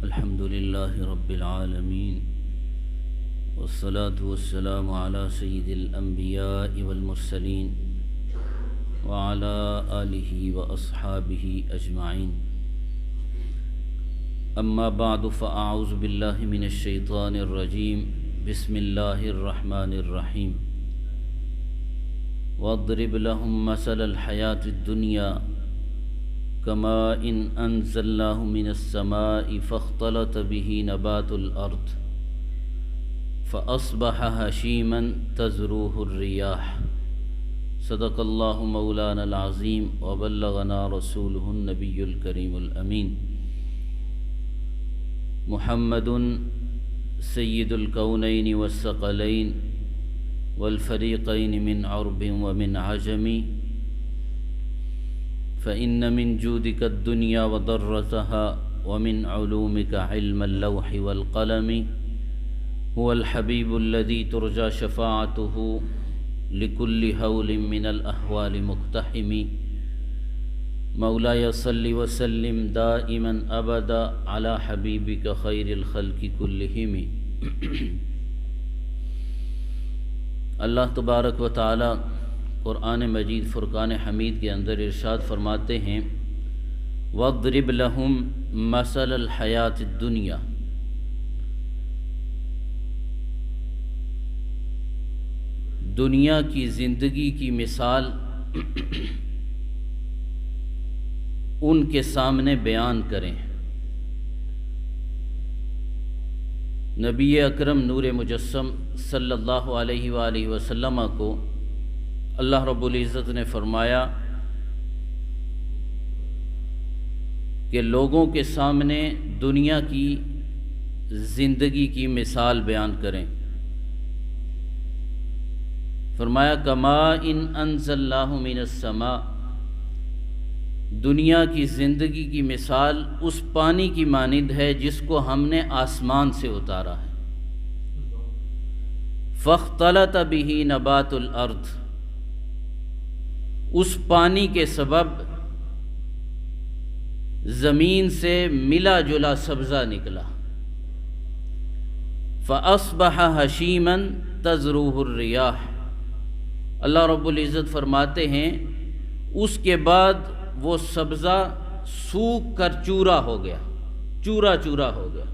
الحمد لله رب العالمين والصلاة والسلام على سيد الأنبياء والمرسلين وعلى آله وأصحابه أجمعين. أما بعد فأعوذ بالله من الشيطان الرجيم. بسم الله الرحمن الرحيم. واضرب لهم مثل الحياة الدنيا كماء أنزلناه من السماء فاختلط به نبات الأرض فأصبح هشيما تذروه الرياح. صدق الله مولانا العظيم وبلغنا رسوله النبي الكريم الأمين. محمد سيد الكونين والثقلين والفريقين من عرب ومن عجم، فإن من جودك الدنيا وضرتها ومن علومك علم اللوح والقلم. هو الحبيب الذي ترجى شفاعته لكل هول من الأهوال مقتحم. مولاي صل وسلم دائما أبدا على حبيبك خير الخلق كلهم. اللہ تبارک و تعالی قرآن مجید فرقان حمید کے اندر ارشاد فرماتے ہیں وَاضْرِبْ لَهُمْ مَثَلَ الْحَيَاةِ الدُّنْيَا. دنیا کی زندگی کی مثال ان کے سامنے بیان کریں. نبی اکرم نور مجسم صلی اللہ علیہ وآلہ وسلم کو اللہ رب العزت نے فرمایا کہ لوگوں کے سامنے دنیا کی زندگی کی مثال بیان کریں. فرمایا کماء انزلناہ من السماء. دنیا کی زندگی کی مثال اس پانی کی مانند ہے جس کو ہم نے آسمان سے اتارا ہے. فاختلط بہ نبات الارض. اس پانی کے سبب زمین سے ملا جلا سبزہ نکلا. فاصبح ہشیما تذروہ الریاح. اللہ رب العزت فرماتے ہیں اس کے بعد وہ سبزہ سوکھ کر چورا ہو گیا، چورا چورا ہو گیا،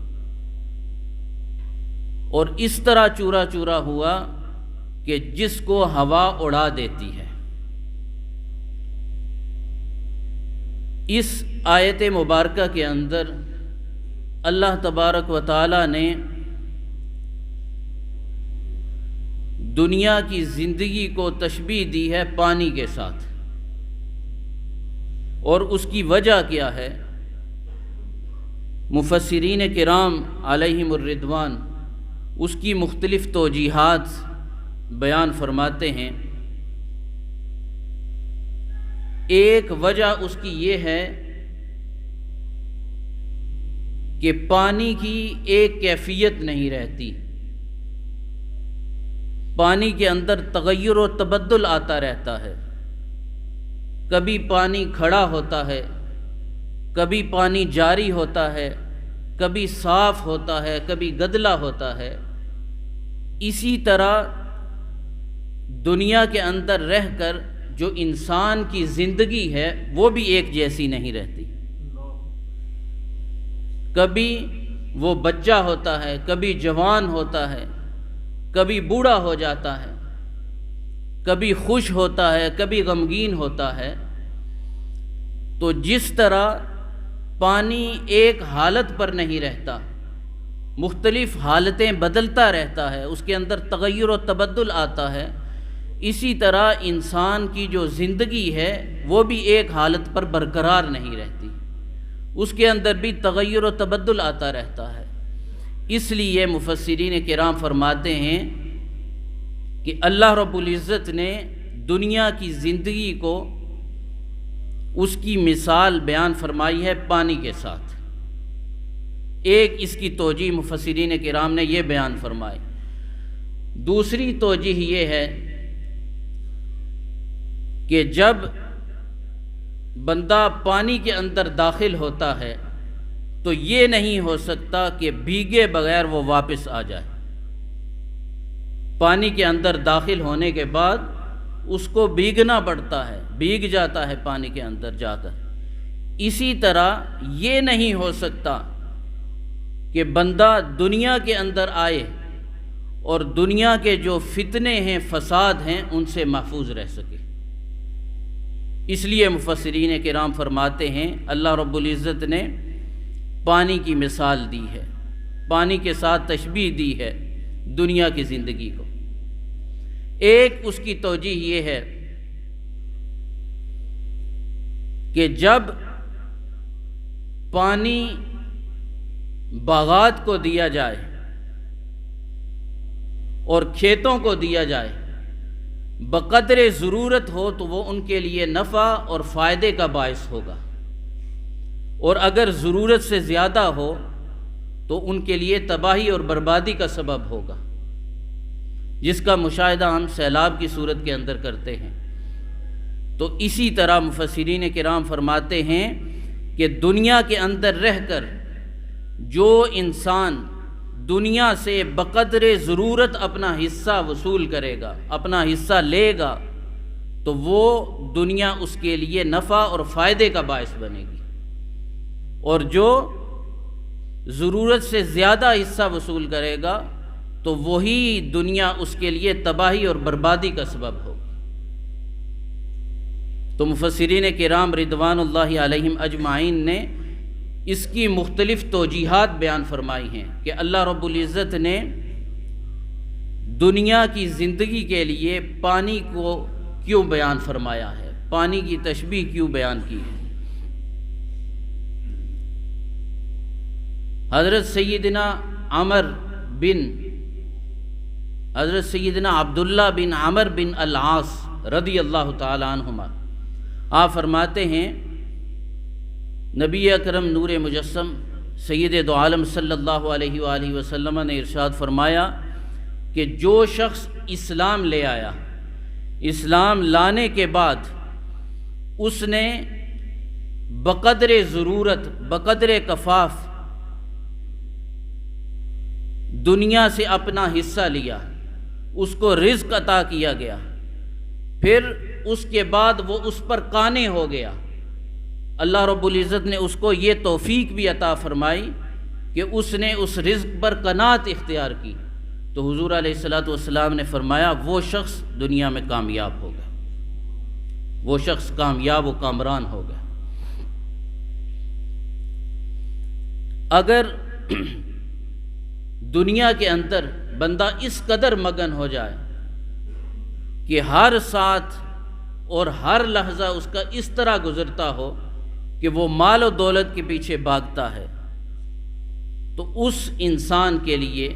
اور اس طرح چورا چورا ہوا کہ جس کو ہوا اڑا دیتی ہے. اس آیت مبارکہ کے اندر اللہ تبارک و تعالی نے دنیا کی زندگی کو تشبیہ دی ہے پانی کے ساتھ. اور اس کی وجہ کیا ہے؟ مفسرین کرام علیہم الرضوان اس کی مختلف توجیحات بیان فرماتے ہیں. ایک وجہ اس کی یہ ہے کہ پانی کی ایک کیفیت نہیں رہتی. پانی کے اندر تغیر و تبدل آتا رہتا ہے. کبھی پانی کھڑا ہوتا ہے، کبھی پانی جاری ہوتا ہے، کبھی صاف ہوتا ہے، کبھی گدلا ہوتا ہے. اسی طرح دنیا کے اندر رہ کر جو انسان کی زندگی ہے وہ بھی ایک جیسی نہیں رہتی. کبھی وہ بچہ ہوتا ہے، کبھی جوان ہوتا ہے، کبھی بوڑھا ہو جاتا ہے، کبھی خوش ہوتا ہے، کبھی غمگین ہوتا ہے. تو جس طرح پانی ایک حالت پر نہیں رہتا، مختلف حالتیں بدلتا رہتا ہے، اس کے اندر تغیر و تبدل آتا ہے، اسی طرح انسان کی جو زندگی ہے وہ بھی ایک حالت پر برقرار نہیں رہتی، اس کے اندر بھی تغیر و تبدل آتا رہتا ہے. اس لیے مفسرین کرام فرماتے ہیں کہ اللہ رب العزت نے دنیا کی زندگی کو اس کی مثال بیان فرمائی ہے پانی کے ساتھ. ایک اس کی توجیہ مفسرین کرام نے یہ بیان فرمائی. دوسری توجیہ یہ ہے کہ جب بندہ پانی کے اندر داخل ہوتا ہے تو یہ نہیں ہو سکتا کہ بھیگے بغیر وہ واپس آ جائے۔ پانی کے اندر داخل ہونے کے بعد اس کو بھیگنا پڑتا ہے، بھیگ جاتا ہے پانی کے اندر جا کر۔ اسی طرح یہ نہیں ہو سکتا کہ بندہ دنیا کے اندر آئے اور دنیا کے جو فتنے ہیں، فساد ہیں، ان سے محفوظ رہ سکے۔ اس لیے مفسرین کرام فرماتے ہیں اللہ رب العزت نے پانی کی مثال دی ہے، پانی کے ساتھ تشبیہ دی ہے دنیا کی زندگی کو۔ ایک اس کی توجیہ یہ ہے کہ جب پانی باغات کو دیا جائے اور کھیتوں کو دیا جائے، بقدر ضرورت ہو تو وہ ان کے لیے نفع اور فائدے کا باعث ہوگا، اور اگر ضرورت سے زیادہ ہو تو ان کے لیے تباہی اور بربادی کا سبب ہوگا، جس کا مشاہدہ ہم سیلاب کی صورت کے اندر کرتے ہیں۔ تو اسی طرح مفسرین کرام فرماتے ہیں کہ دنیا کے اندر رہ کر جو انسان دنیا سے بقدر ضرورت اپنا حصہ وصول کرے گا، اپنا حصہ لے گا، تو وہ دنیا اس کے لیے نفع اور فائدے کا باعث بنے گی، اور جو ضرورت سے زیادہ حصہ وصول کرے گا تو وہی دنیا اس کے لیے تباہی اور بربادی کا سبب ہوگی۔ تو مفسرین کرام رضوان اللہ علیہم اجمعین نے اس کی مختلف توجیحات بیان فرمائی ہیں کہ اللہ رب العزت نے دنیا کی زندگی کے لیے پانی کو کیوں بیان فرمایا ہے، پانی کی تشبیہ کیوں بیان کی ہے۔ حضرت سیدنا عبداللہ بن عمر بن العاص رضی اللہ تعالی عنہما آپ فرماتے ہیں نبی اکرم نور مجسم سید دو عالم صلی اللہ علیہ وآلہ وسلم نے ارشاد فرمایا کہ جو شخص اسلام لے آیا، اسلام لانے کے بعد اس نے بقدر ضرورت، بقدر کفاف دنیا سے اپنا حصہ لیا، اس کو رزق عطا کیا گیا، پھر اس کے بعد وہ اس پر قانع ہو گیا، اللہ رب العزت نے اس کو یہ توفیق بھی عطا فرمائی کہ اس نے اس رزق پر قناعت اختیار کی، تو حضور علیہ الصلوۃ والسلام نے فرمایا وہ شخص دنیا میں کامیاب ہو گیا، وہ شخص کامیاب و کامران ہو گیا۔ اگر دنیا کے اندر بندہ اس قدر مگن ہو جائے کہ ہر ساتھ اور ہر لحظہ اس کا اس طرح گزرتا ہو کہ وہ مال و دولت کے پیچھے بھاگتا ہے، تو اس انسان کے لیے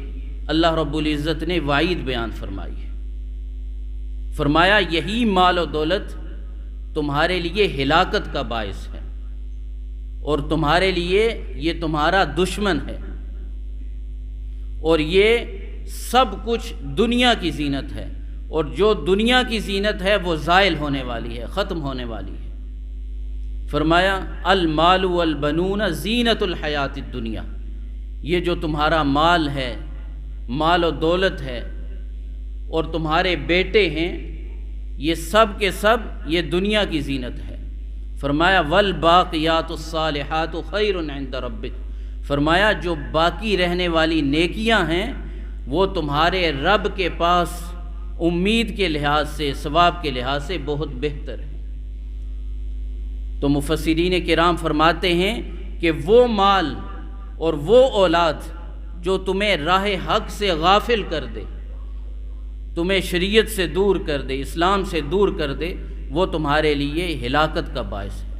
اللہ رب العزت نے وعید بیان فرمائی ہے۔ فرمایا یہی مال و دولت تمہارے لیے ہلاکت کا باعث ہے، اور تمہارے لیے یہ تمہارا دشمن ہے، اور یہ سب کچھ دنیا کی زینت ہے، اور جو دنیا کی زینت ہے وہ زائل ہونے والی ہے، ختم ہونے والی ہے۔ فرمایا المال والبنون زینت الحیات الدنیا، یہ جو تمہارا مال ہے، مال و دولت ہے، اور تمہارے بیٹے ہیں، یہ سب کے سب یہ دنیا کی زینت ہے۔ فرمایا والباقیات الصالحات خیر عند ربک، فرمایا جو باقی رہنے والی نیکیاں ہیں وہ تمہارے رب کے پاس امید کے لحاظ سے، ثواب کے لحاظ سے بہت بہتر ہے۔ تو مفسرین کرام فرماتے ہیں کہ وہ مال اور وہ اولاد جو تمہیں راہ حق سے غافل کر دے، تمہیں شریعت سے دور کر دے، اسلام سے دور کر دے، وہ تمہارے لیے ہلاکت کا باعث ہے۔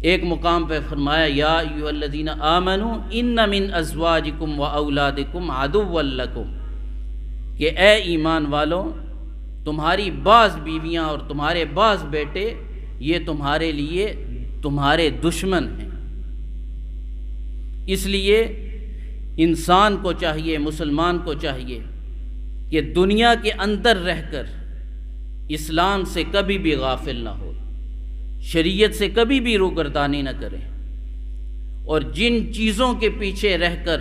ایک مقام پہ فرمایا یا ایھا الذین آمنوا ان من ازواجکم و اولادکم عدوا لکم، کہ اے ایمان والو تمہاری بعض بیویاں اور تمہارے بعض بیٹے یہ تمہارے لیے تمہارے دشمن ہیں۔ اس لیے انسان کو چاہیے، مسلمان کو چاہیے کہ دنیا کے اندر رہ کر اسلام سے کبھی بھی غافل نہ ہو، شریعت سے کبھی بھی روگردانی نہ کرے، اور جن چیزوں کے پیچھے رہ کر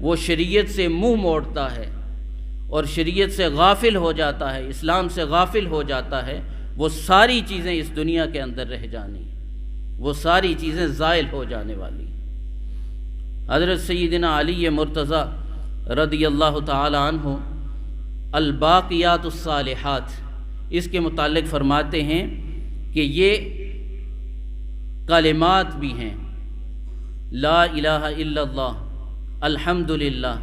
وہ شریعت سے منہ موڑتا ہے اور شریعت سے غافل ہو جاتا ہے، اسلام سے غافل ہو جاتا ہے، وہ ساری چیزیں اس دنیا کے اندر رہ جانی، وہ ساری چیزیں زائل ہو جانے والی۔ حضرت سیدنا علی مرتضیٰ رضی اللہ تعالی عنہ الباقیات الصالحات اس کے متعلق فرماتے ہیں کہ یہ کلمات بھی ہیں، لا الہ الا اللہ، الحمد للہ،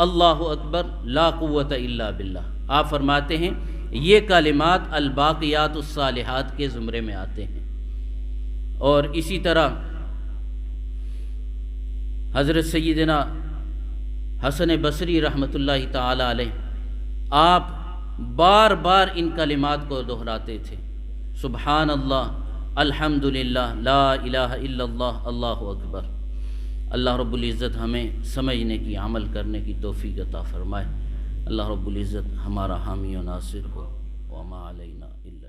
اللہ اکبر، لا قوت الا باللہ۔ آپ فرماتے ہیں یہ کلمات الباقیات الصالحات کے زمرے میں آتے ہیں۔ اور اسی طرح حضرت سیدنا حسن بصری رحمۃ اللہ تعالی علیہ آپ بار بار ان کلمات کو دہراتے تھے، سبحان اللہ، الحمد للہ، لا الہ الا اللہ، اللہ اکبر۔ اللہ رب العزت ہمیں سمجھنے کی، عمل کرنے کی توفیق عطا فرمائے۔ اللہ رب العزت ہمارا حامی و ناصر ہو، وما علینا الا